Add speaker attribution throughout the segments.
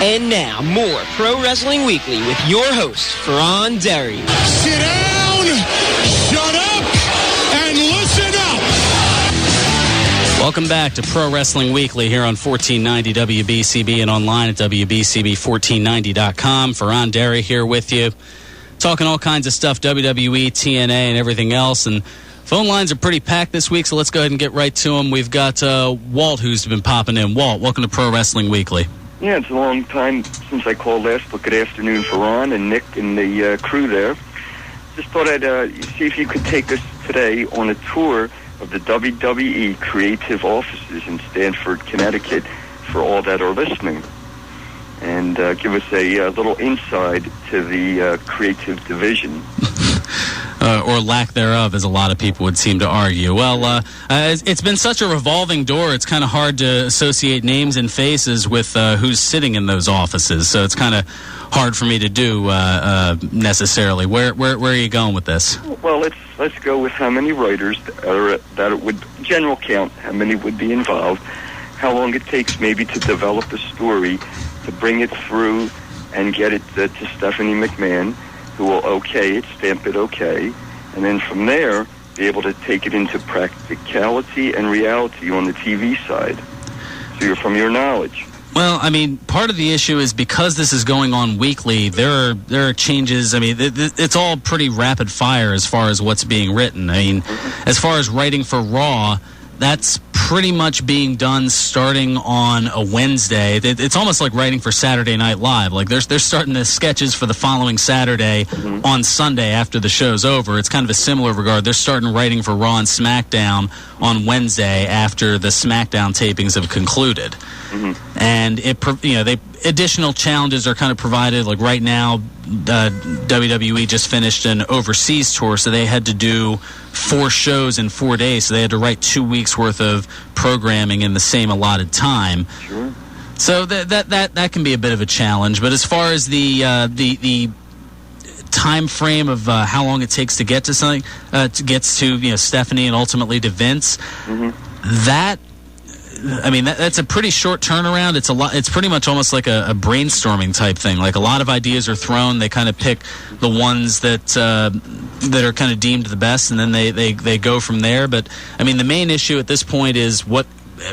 Speaker 1: And now, more Pro Wrestling Weekly with your host, Fearon Derry.
Speaker 2: Sit down, shut up, and listen up.
Speaker 3: Welcome back to Pro Wrestling Weekly here on 1490 WBCB and online at WBCB1490.com. Fearon Derry here with you, talking all kinds of stuff, WWE, TNA, and everything else. And phone lines are pretty packed this week, so let's go ahead and get right to them. We've got Walt, who's been popping in. Walt, welcome to Pro Wrestling Weekly.
Speaker 4: Yeah, it's a long time since I called last, but good afternoon, Fearon and Nick and the crew there. Just thought I'd see if you could take us today on a tour of the WWE creative offices in Stamford, Connecticut, for all that are listening, and give us a little insight to the creative division.
Speaker 3: Or lack thereof, as a lot of people would seem to argue. Well, it's been such a revolving door, it's kind of hard to associate names and faces with who's sitting in those offices, so it's kind of hard for me to do necessarily. Where are you going with this?
Speaker 4: Well, let's go with how many writers that it would, general count, how many would be involved, how long it takes maybe to develop a story, to bring it through and get it to Stephanie McMahon, who will okay it, stamp it okay, and then from there be able to take it into practicality and reality on the TV side. So you're from your knowledge.
Speaker 3: Well, I mean, part of the issue is because this is going on weekly, there are changes. I mean, it's all pretty rapid fire as far as what's being written. I mean, as far as writing for Raw, that's pretty much being done starting on a Wednesday. It's almost like writing for Saturday Night Live. Like they're starting the sketches for the following Saturday on Sunday after the show's over. It's kind of a similar regard. They're starting writing for Raw and SmackDown on Wednesday after the SmackDown tapings have concluded. And additional challenges are kind of provided. Like right now, WWE just finished an overseas tour, so they had to do 4 shows in 4 days. So they had to write 2 weeks worth of programming in the same allotted time.
Speaker 4: Sure.
Speaker 3: So that can be a bit of a challenge. But as far as the time frame of how long it takes to get to something, gets to Stephanie and ultimately to Vince, that's a pretty short turnaround. It's pretty much almost like a brainstorming type thing. Like a lot of ideas are thrown. They kind of pick the ones that are kind of deemed the best, and then they go from there. But I mean, the main issue at this point is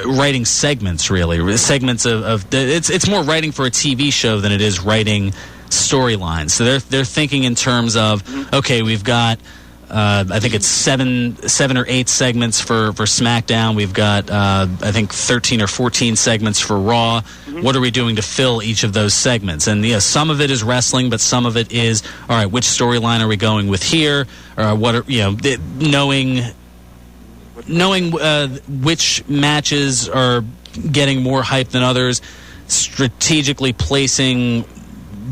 Speaker 3: writing segments. Really, segments of it's more writing for a TV show than it is writing storylines. So they're thinking in terms of, okay, we've got. I think it's 7 or 8 segments for SmackDown. We've got, I think, 13 or 14 segments for Raw. What are we doing to fill each of those segments? And some of it is wrestling, but some of it is, all right, which storyline are we going with here? Or knowing which matches are getting more hype than others, strategically placing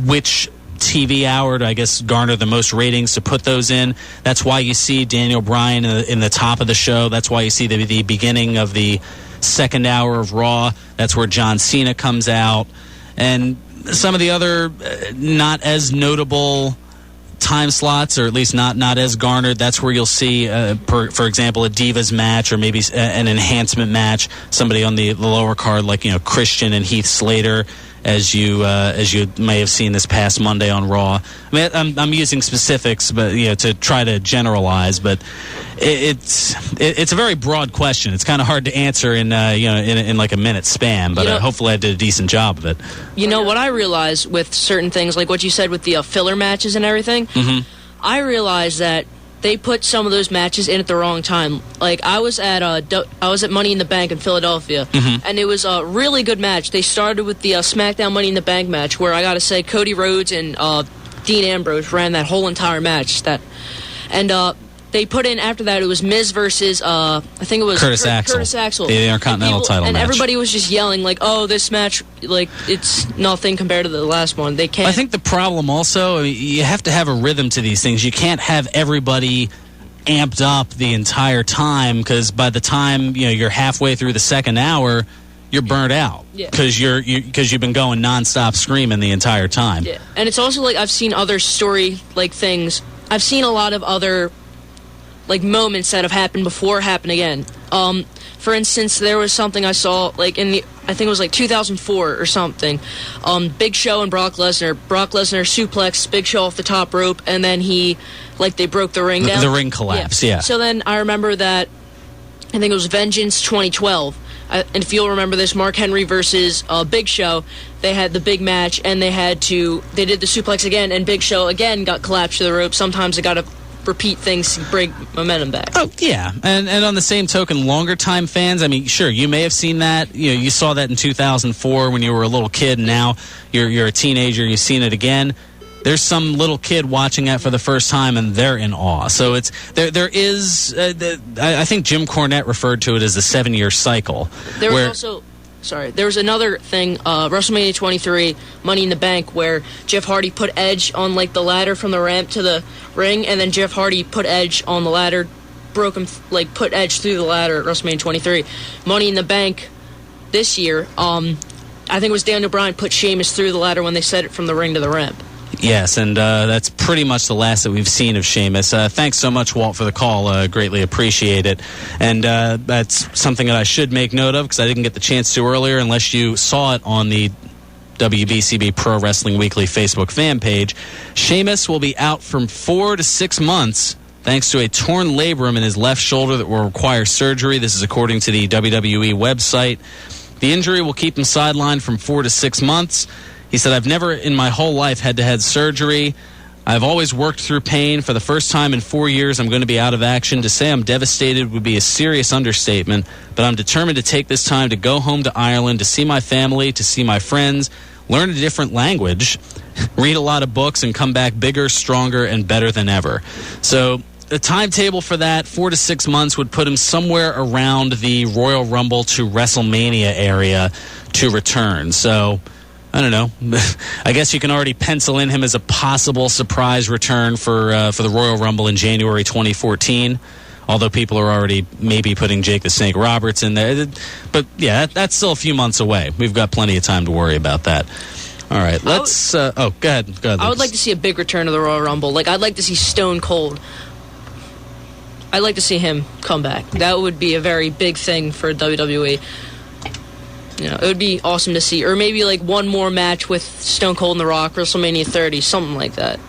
Speaker 3: which TV hour to, I guess, garner the most ratings to put those in. That's why you see Daniel Bryan in the top of the show. That's why you see the beginning of the second hour of Raw. That's where John Cena comes out. And some of the other not as notable time slots, or at least not as garnered, that's where you'll see, for example, a Divas match, or maybe an enhancement match, somebody on the lower card like Christian and Heath Slater, as you may have seen this past Monday on Raw. I mean, I'm using specifics, but to try to generalize. But it's a very broad question. It's kind of hard to answer in like a minute span. But hopefully I did a decent job of it.
Speaker 5: What I realize with certain things, like what you said with the filler matches and everything, I realize that they put some of those matches in at the wrong time. Like I was at Money in the Bank in Philadelphia, and it was a really good match. They started with the SmackDown Money in the Bank match, where I got to say Cody Rhodes and Dean Ambrose ran that whole entire match. They put in after that, it was Miz versus I think it was
Speaker 3: Curtis Axel, the Intercontinental title
Speaker 5: and
Speaker 3: match.
Speaker 5: Everybody was just yelling like, "Oh, this match, like it's nothing compared to the last one." They can't.
Speaker 3: I think the problem also, you have to have a rhythm to these things. You can't have everybody amped up the entire time, because by the time you're halfway through the second hour, you're burnt out because you've been going nonstop screaming the entire time.
Speaker 5: Yeah, and it's also like I've seen other story like things. I've seen a lot of other like moments that have happened before happen again. For instance, there was something I saw like I think it was like 2004 or something. Big Show and Brock Lesnar. Brock Lesnar suplexed Big Show off the top rope, and then they broke the ring down.
Speaker 3: The ring collapsed, yeah.
Speaker 5: So then I remember that, I think it was Vengeance 2012. And if you'll remember this, Mark Henry versus Big Show, they had the big match, and they did the suplex again, and Big Show again got collapsed to the rope. Sometimes they got to repeat things to bring momentum back.
Speaker 3: Oh, yeah. And on the same token, longer time fans, I mean, sure, you may have seen that. You saw that in 2004 when you were a little kid, and now you're a teenager, you've seen it again. There's some little kid watching that for the first time, and they're in awe. So there is, I think Jim Cornette referred to it as the 7-year cycle.
Speaker 5: There was another thing, WrestleMania 23, Money in the Bank, where Jeff Hardy put Edge on like the ladder from the ramp to the ring, and then Jeff Hardy put Edge on the ladder, put Edge through the ladder at WrestleMania 23. Money in the Bank this year, I think it was Daniel Bryan put Sheamus through the ladder when they set it from the ring to the ramp.
Speaker 3: Yes, and that's pretty much the last that we've seen of Sheamus. Thanks so much, Walt, for the call. Greatly appreciate it. And that's something that I should make note of because I didn't get the chance to earlier unless you saw it on the WBCB Pro Wrestling Weekly Facebook fan page. Sheamus will be out from 4 to 6 months thanks to a torn labrum in his left shoulder that will require surgery. This is according to the WWE website. The injury will keep him sidelined from 4 to 6 months. He said, I've never in my whole life had to have surgery. I've always worked through pain. For the first time in 4 years, I'm going to be out of action. To say I'm devastated would be a serious understatement, but I'm determined to take this time to go home to Ireland, to see my family, to see my friends, learn a different language, read a lot of books, and come back bigger, stronger, and better than ever. So the timetable for that, 4 to 6 months, would put him somewhere around the Royal Rumble to WrestleMania area to return. So I don't know. I guess you can already pencil in him as a possible surprise return for the Royal Rumble in January 2014, although people are already maybe putting Jake the Snake Roberts in there. But, yeah, that's still a few months away. We've got plenty of time to worry about that. All right, let's... go ahead.
Speaker 5: I would like to see a big return of the Royal Rumble. Like, I'd like to see Stone Cold. I'd like to see him come back. That would be a very big thing for WWE. You know, it would be awesome to see. Or maybe like one more match with Stone Cold and The Rock, WrestleMania 30, something like that.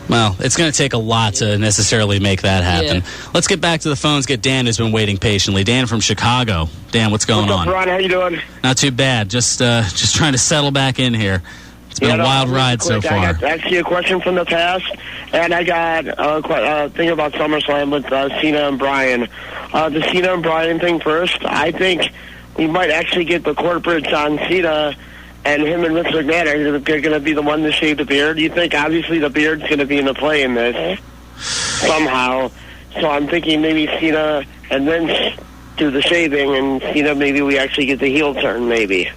Speaker 3: Well, it's going to take a lot to necessarily make that happen.
Speaker 5: Yeah.
Speaker 3: Let's get back to the phones, get Dan, who's been waiting patiently. Dan from Chicago. Dan, what's going on?
Speaker 6: Ron, how you doing?
Speaker 3: Not too bad. Just trying to settle back in here. It's been a wild ride so far.
Speaker 6: I got actually a question from the past, and I got a thing about SummerSlam with Cena and Bryan. The Cena and Bryan thing first, I think we might actually get the corporate John Cena, and him and Vince McMahon are going to be the one to shave the beard. You think, obviously, the beard's going to be in the play in this somehow. So I'm thinking maybe Cena and Vince do the shaving, and Cena, maybe we actually get the heel turn, maybe.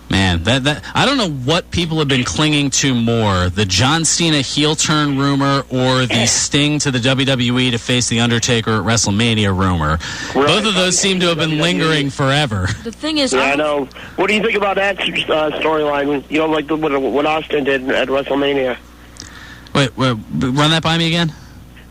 Speaker 3: Man, that I don't know what people have been clinging to more, the John Cena heel turn rumor or the Sting to the WWE to face The Undertaker at WrestleMania rumor. Right. Both of those seem to have been lingering forever.
Speaker 5: The thing is...
Speaker 6: I know. What do you think about that storyline? You know, like what Austin did at WrestleMania?
Speaker 3: Wait, run that by me again?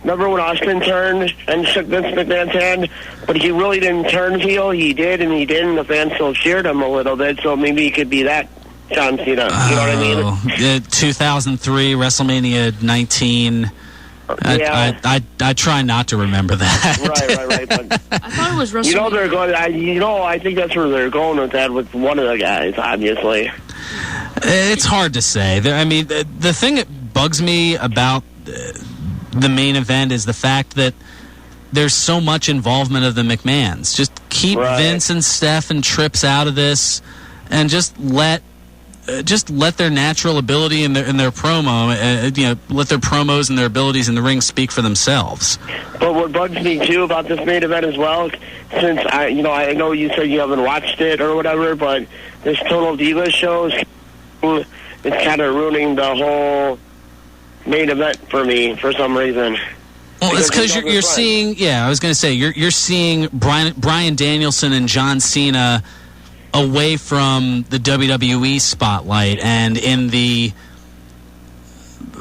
Speaker 6: Remember when Austin turned and shook Vince McMahon's hand, but he really didn't turn heel? He did and he didn't. The fans still cheered him a little bit, so maybe he could be that John Cena. You know what I mean?
Speaker 3: 2003, WrestleMania 19.
Speaker 6: Yeah.
Speaker 3: I try not to remember that.
Speaker 6: Right. But
Speaker 5: I thought it was WrestleMania.
Speaker 6: You know they're going. I think that's where they're going with that with one of the guys. Obviously,
Speaker 3: it's hard to say. I mean, the thing that bugs me about the main event is the fact that there's so much involvement of the McMahons. Just keep Vince and Steph and Trips out of this, and just let their natural ability and their promo, let their promos and their abilities in the ring speak for themselves.
Speaker 6: But what bugs me too about this main event as well, since I know you said you haven't watched it or whatever, but this Total Divas show is kind of ruining the whole main event for me for some reason.
Speaker 3: Well, it's because you're seeing. Yeah, I was going to say you're seeing Bryan Danielson and John Cena away from the WWE spotlight and in the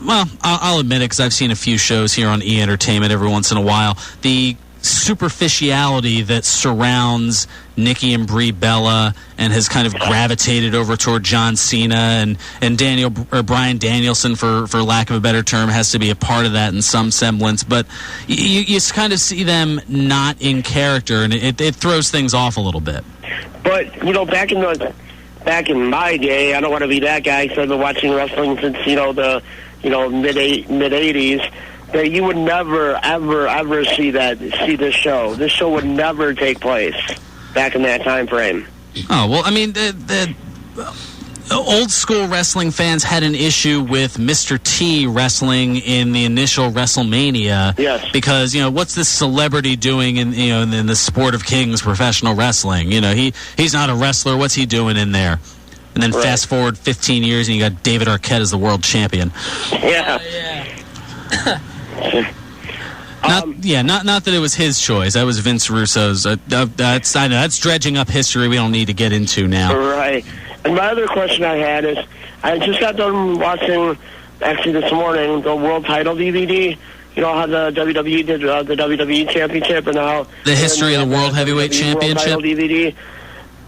Speaker 3: well, I'll admit it because I've seen a few shows here on E! Entertainment every once in a while. The superficiality that surrounds Nikki and Brie Bella and has kind of gravitated over toward John Cena and Bryan Danielson, for lack of a better term, has to be a part of that in some semblance. But you kind of see them not in character, and it throws things off a little bit.
Speaker 6: But, you know, back in my day, I don't want to be that guy because I've been watching wrestling since, the mid-'80s. That you would never, ever see this show. This show would never take place back in that time frame.
Speaker 3: Oh, well, I mean, the old school wrestling fans had an issue with Mr. T wrestling in the initial WrestleMania.
Speaker 6: Yes.
Speaker 3: Because, what's this celebrity doing in the sport of kings, professional wrestling? He's not a wrestler. What's he doing in there? And then fast forward 15 years and you got David Arquette as the world champion.
Speaker 6: Yeah.
Speaker 3: Not that it was his choice. That was Vince Russo's. That's dredging up history we don't need to get into now.
Speaker 6: Right. And my other question I had is, I just got done watching, actually this morning, the World Title DVD. You know how the WWE did the WWE Championship and how
Speaker 3: the history of the World Heavyweight Championship
Speaker 6: World Title DVD.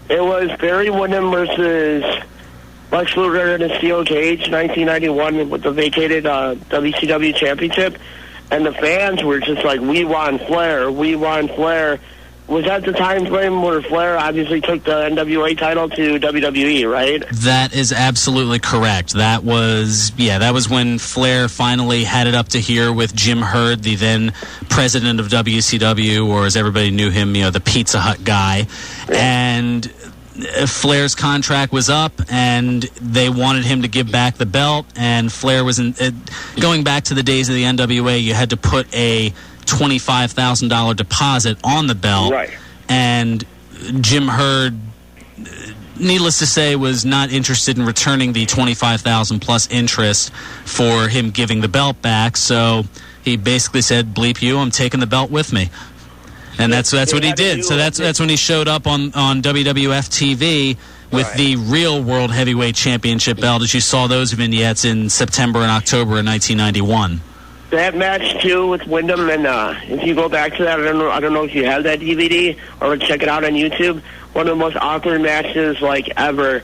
Speaker 6: It was Barry Windham versus Lex Luger in a steel cage, 1991, with the vacated WCW Championship. And the fans were just like, we want Flair, we want Flair. Was that the time frame where Flair obviously took the NWA title to WWE, right?
Speaker 3: That is absolutely correct. That was when Flair finally had it up to here with Jim Herd, the then president of WCW, or as everybody knew him, the Pizza Hut guy. And Flair's contract was up, and they wanted him to give back the belt. And Flair was going back to the days of the NWA. You had to put a $25,000 deposit on the belt,
Speaker 6: right?
Speaker 3: And Jim Herd, needless to say, was not interested in returning the $25,000 plus interest for him giving the belt back. So he basically said, "Bleep you! I'm taking the belt with me." And that's what he did. So that's when he showed up on WWF TV with the real World Heavyweight Championship belt, as you saw those vignettes in September and October of 1991.
Speaker 6: That match too with Wyndham, and if you go back to that, I don't know if you have that DVD or check it out on YouTube. One of the most awkward matches ever.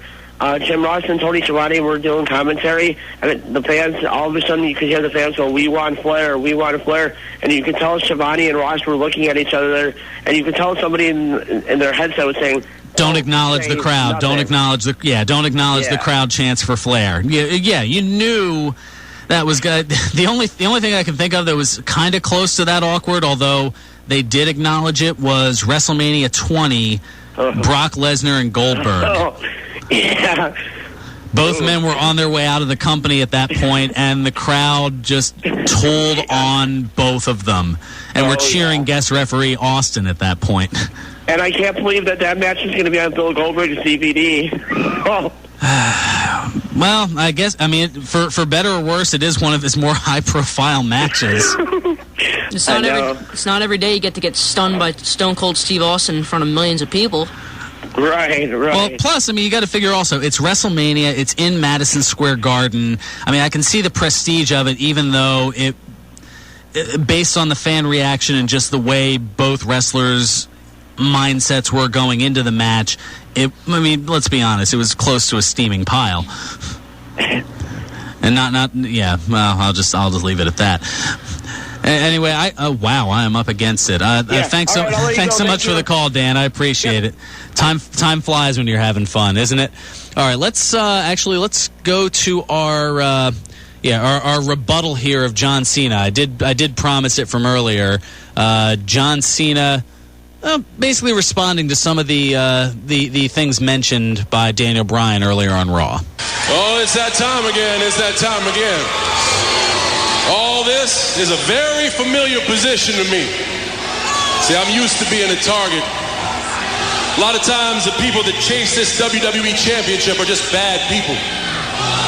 Speaker 6: Jim Ross and Tony Schiavone were doing commentary, and the fans, all of a sudden you could hear the fans go, "We want Flair, we want Flair," and you could tell Schiavone and Ross were looking at each other, and you could tell somebody in their headset was saying,
Speaker 3: "Don't acknowledge the crowd.
Speaker 6: Nothing.
Speaker 3: Don't acknowledge the crowd chants for Flair." Yeah, you knew that was good. The only thing I can think of that was kind of close to that awkward, although they did acknowledge it, was WrestleMania 20, Brock Lesnar and Goldberg.
Speaker 6: "Oh, yeah."
Speaker 3: Both men were on their way out of the company at that point, and the crowd just told on both of them, and were cheering guest referee Austin at that point.
Speaker 6: And I can't believe that match is going to be on Bill Goldberg's DVD. Oh.
Speaker 3: Well, I guess, for better or worse, it is one of his more high-profile matches.
Speaker 5: It's not every day you get to get stunned by Stone Cold Steve Austin in front of millions of people.
Speaker 6: Right.
Speaker 3: Well, plus, you got to figure also, it's WrestleMania, it's in Madison Square Garden. I can see the prestige of it, even though it based on the fan reaction and just the way both wrestlers' mindsets were going into the match, let's be honest, it was close to a steaming pile. And I'll just leave it at that. Anyway, I am up against it. Thanks so much for the call, Dan. I appreciate it. Time flies when you're having fun, isn't it? All right, let's go to our rebuttal here of John Cena. I did promise it from earlier. John Cena, basically responding to some of the things mentioned by Daniel Bryan earlier on Raw.
Speaker 2: Oh, it's that time again. It's that time again. All this is a very familiar position to me. See, I'm used to being a target. A lot of times the people that chase this WWE Championship are just bad people.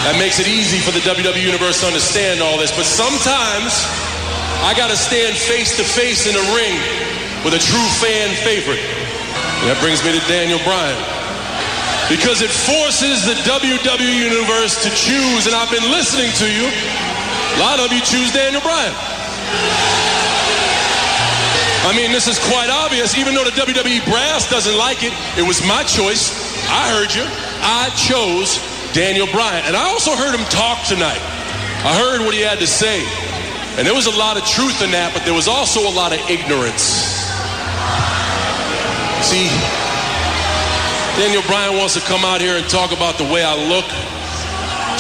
Speaker 2: That makes it easy for the WWE Universe to understand all this. But sometimes I got to stand face to face in a ring with a true fan favorite. And that brings me to Daniel Bryan. Because it forces the WWE Universe to choose, and I've been listening to you, A lot of you choose Daniel Bryan. I mean, this is quite obvious. Even though the WWE brass doesn't like it, it was my choice. I heard you. I chose Daniel Bryan. And I also heard him talk tonight. I heard what he had to say. And there was a lot of truth in that, but there was also a lot of ignorance. See, Daniel Bryan wants to come out here and talk about the way I look.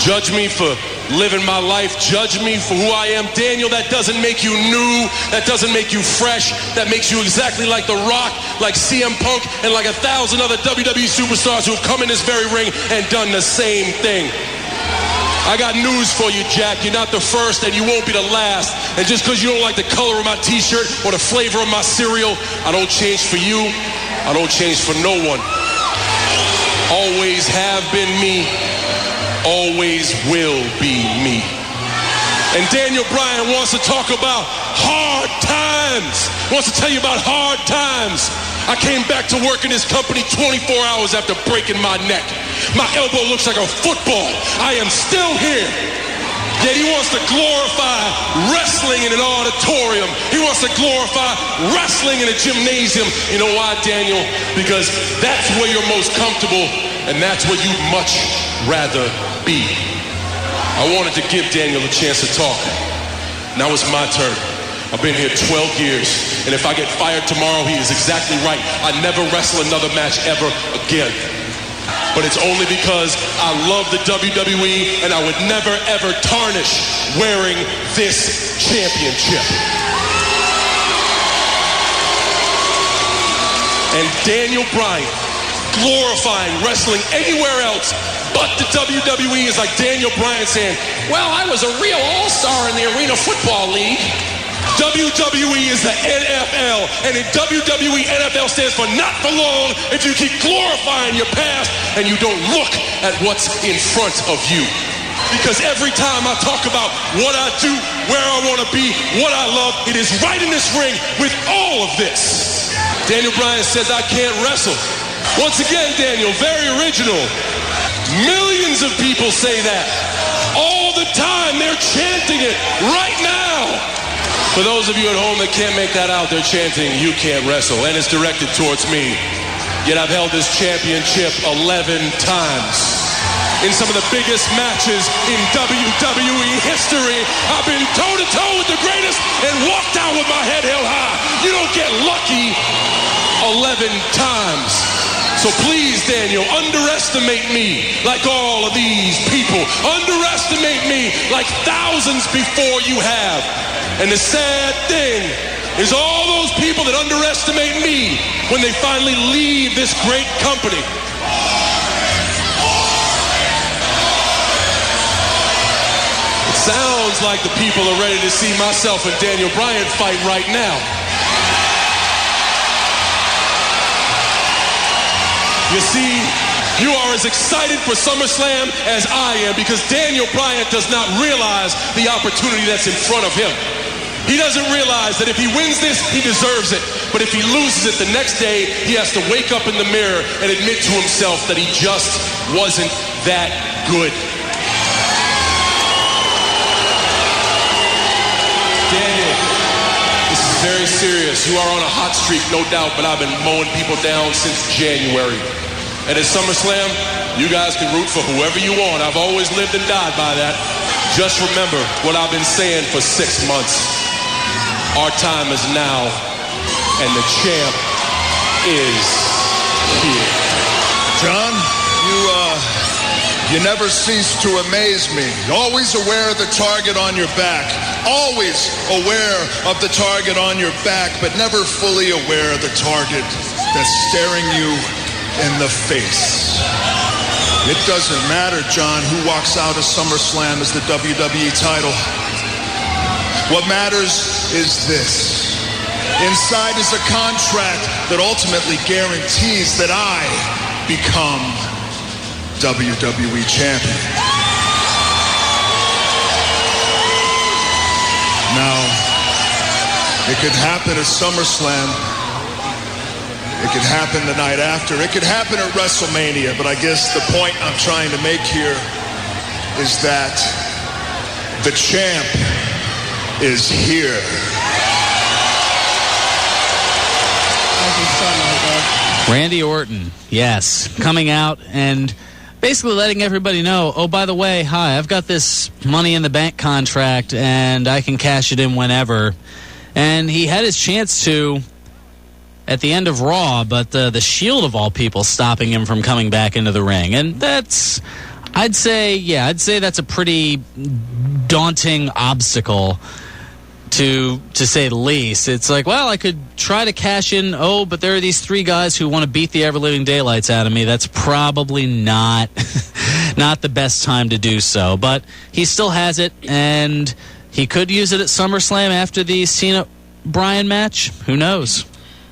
Speaker 2: Judge me for living my life. Judge me for who I am. Daniel, that doesn't make you new. That doesn't make you fresh. That makes you exactly like The Rock, like CM Punk, and like 1,000 other WWE superstars who have come in this very ring and done the same thing. I got news for you, Jack. You're not the first and you won't be the last. And just because you don't like the color of my t-shirt or the flavor of my cereal, I don't change for you. I don't change for no one. Always have been me. Always will be me. And Daniel Bryan wants to talk about hard times. Wants to tell you about hard times. I came back to work in this company 24 hours after breaking my neck. My elbow looks like a football. I am still here. Yet he wants to glorify wrestling in an auditorium. He wants to glorify wrestling in a gymnasium. You know why, Daniel? Because that's where you're most comfortable, and that's where you'd much rather be. I wanted to give Daniel a chance to talk. Now it's my turn. I've been here 12 years, and if I get fired tomorrow, he is exactly right. I never wrestle another match ever again. But it's only because I love the WWE, and I would never, ever tarnish wearing this championship. And Daniel Bryan, glorifying wrestling anywhere else but the WWE, is like Daniel Bryan saying, well, I was a real all-star in the Arena Football League. WWE is the NFL, and in WWE, NFL stands for not for long if you keep glorifying your past and you don't look at what's in front of you. Because every time I talk about what I do, where I want to be, what I love, it is right in this ring with all of this. Daniel Bryan says I can't wrestle. Once again, Daniel, very original. Millions of people say that. All the time, they're chanting it right now. For those of you at home that can't make that out, they're chanting, you can't wrestle, and it's directed towards me. Yet I've held this championship 11 times. In some of the biggest matches in WWE history, I've been toe-to-toe with the greatest and walked out with my head held high. You don't get lucky 11 times. So please, Daniel, underestimate me like all of these people. Underestimate me like thousands before you have. And the sad thing is all those people that underestimate me when they finally leave this great company. It sounds like the people are ready to see myself and Daniel Bryan fight right now. You see, you are as excited for SummerSlam as I am because Daniel Bryan does not realize the opportunity that's in front of him. He doesn't realize that if he wins this, he deserves it. But if he loses it the next day, he has to wake up in the mirror and admit to himself that he just wasn't that good. Daniel, this is very serious. You are on a hot streak, no doubt, but I've been mowing people down since January. And at SummerSlam, you guys can root for whoever you want. I've always lived and died by that. Just remember what I've been saying for 6 months. Our time is now, and the champ is here.
Speaker 7: John, you never cease to amaze me. Always aware of the target on your back. Always aware of the target on your back, but never fully aware of the target that's staring you in the face. It doesn't matter, John, who walks out of SummerSlam as the WWE title. What matters is this. Inside is a contract that ultimately guarantees that I become WWE champion. Now, it could happen at SummerSlam. It could happen the night after. It could happen at WrestleMania. But I guess the point I'm trying to make here is that The champ is here.
Speaker 3: Randy Orton, yes, coming out and basically letting everybody know, oh, by the way, hi, I've got this Money in the Bank contract and I can cash it in whenever. And he had his chance to at the end of Raw, but the Shield of all people stopping him from coming back into the ring. And I'd say that's a pretty daunting obstacle to say the least. It's like, well, I could try to cash in, but there are these three guys who want to beat the ever-living daylights out of me. That's probably not the best time to do so. But he still has it, and he could use it at SummerSlam after the Cena-Bryan match. Who knows?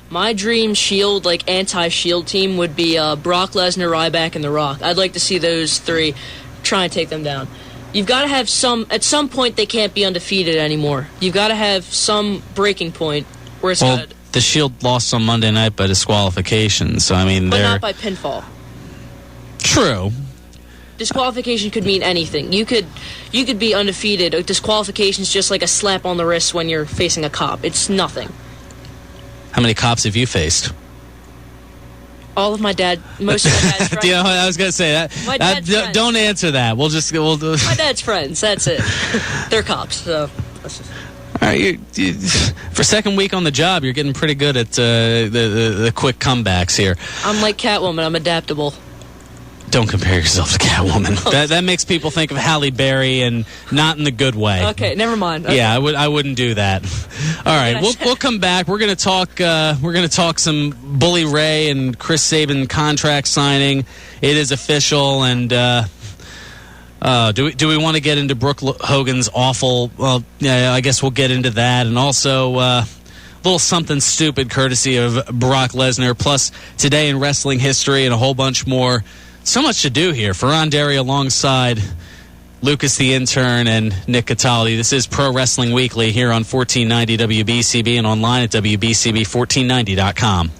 Speaker 5: My dream Shield, anti-Shield team would be Brock Lesnar, Ryback, and The Rock. I'd like to see those three try and take them down. You've got to have at some point they can't be undefeated anymore. You've got to have some breaking point where it's good.
Speaker 3: The Shield lost on Monday night by disqualification, so
Speaker 5: but not by pinfall.
Speaker 3: True.
Speaker 5: Disqualification could mean anything. You could be undefeated. Disqualification is just like a slap on the wrist when you're facing a cop. It's nothing.
Speaker 3: How many cops have you faced?
Speaker 5: Most of my dad's friends.
Speaker 3: I was going to say that.
Speaker 5: My dad's friends.
Speaker 3: Don't answer that. We'll do.
Speaker 5: My dad's friends. That's it. They're cops. So.
Speaker 3: All right, for second week on the job, you're getting pretty good at the quick comebacks here.
Speaker 5: I'm like Catwoman. I'm adaptable.
Speaker 3: Don't compare yourself to Catwoman. That makes people think of Halle Berry, and not in the good way.
Speaker 5: Okay, never mind. Okay.
Speaker 3: Yeah, I wouldn't do that. All right, we'll come back. We're gonna talk some Bully Ray and Chris Sabin contract signing. It is official, and do we want to get into Brooke Hogan's awful? Well, yeah, I guess we'll get into that, and also a little something stupid courtesy of Brock Lesnar. Plus today in wrestling history and a whole bunch more. So much to do here. Fearon Derry alongside Lucas the Intern and Nick Cataldi. This is Pro Wrestling Weekly here on 1490 WBCB and online at WBCB1490.com.